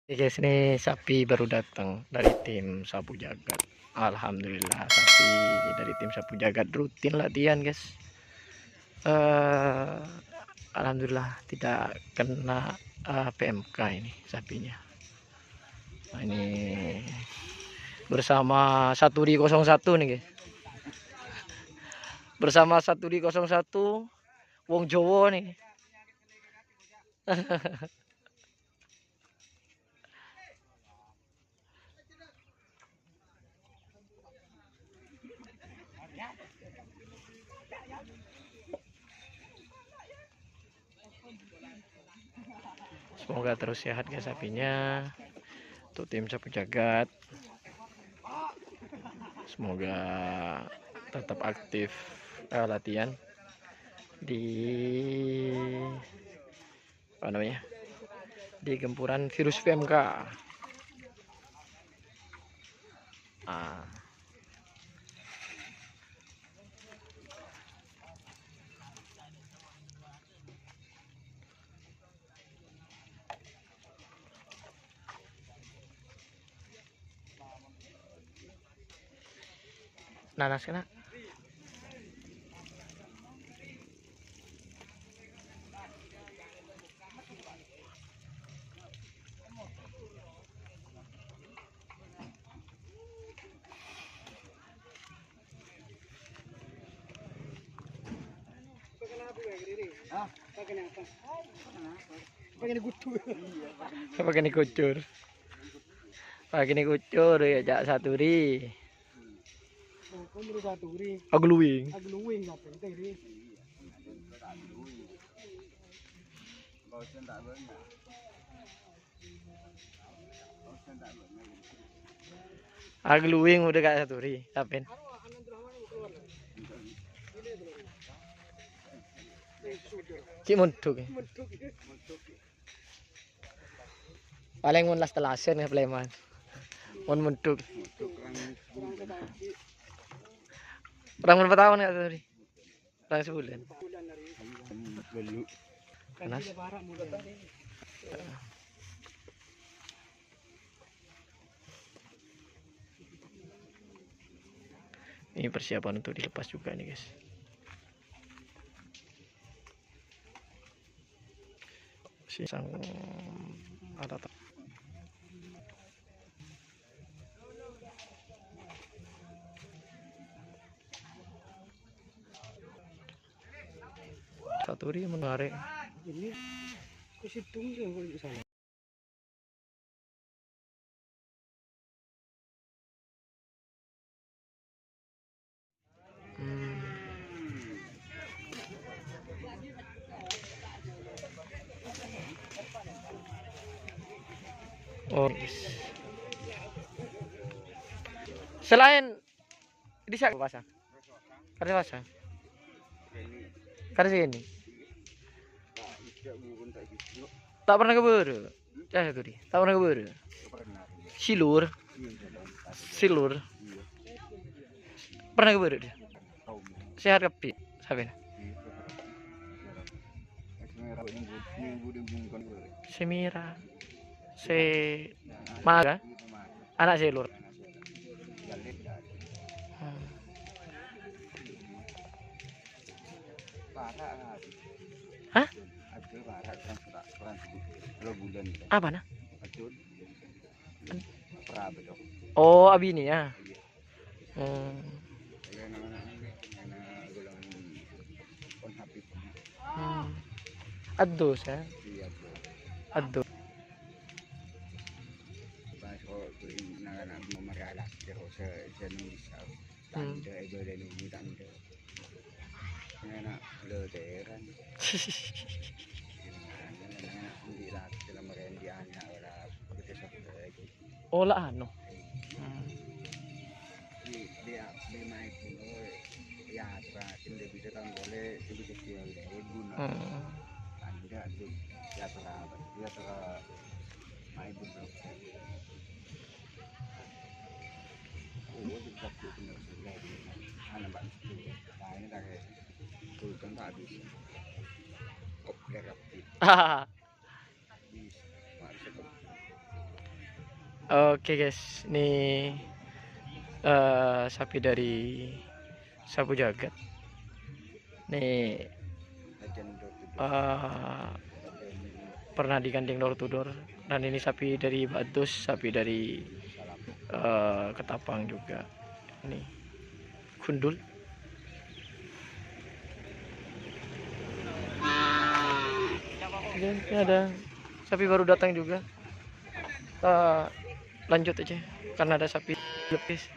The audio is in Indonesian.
Oke guys, ini sapi baru datang dari tim Sapu Jagat. Alhamdulillah, sapi dari tim Sapu Jagat rutin latihan guys. eh Alhamdulillah tidak kena PMK ini sapinya. Nah, ini bersama 1 di 01 nih guys. Bersama 1 di 01 Wong Jowo nih. Semoga terus sehat guys sapinya. Untuk tim Sapu Jagat, semoga tetap aktif latihan di di gempuran virus PMK. Nanas kena. Pakai ini kucur. Pakai ini kucur ya jak saturi. Agluwing. Agluwing udah gak saturi, tapin. Cik muntuk. Paling mun las telasen ya Pleman. Mun muntuk. Orang berapa tahun ya tadi? Orang sebulan. Panas. Ini persiapan untuk dilepas juga nih guys. Sang ada saturi menarik. Ini ke situ di sana. Oh, selain di sana pasang, karena pasang, karena sini tak pernah keburu, ya tadi tak pernah keburu, silur, silur, pernah keburu dia, sehat kepi, sampai semira, se maga, anak silur. Hah? Apa nah? Oh, abi ini ya. Aduh ya. Aduh. Oh lah ano. Oke guys, ini sapi dari Sapu Jagat. Nih eh, pernah digandeng door to door, dan ini sapi dari Batus, sapi dari Ketapang juga. Ini gundul. Ini ada sapi baru datang juga. Kita lanjut aja karena ada sapi lepis.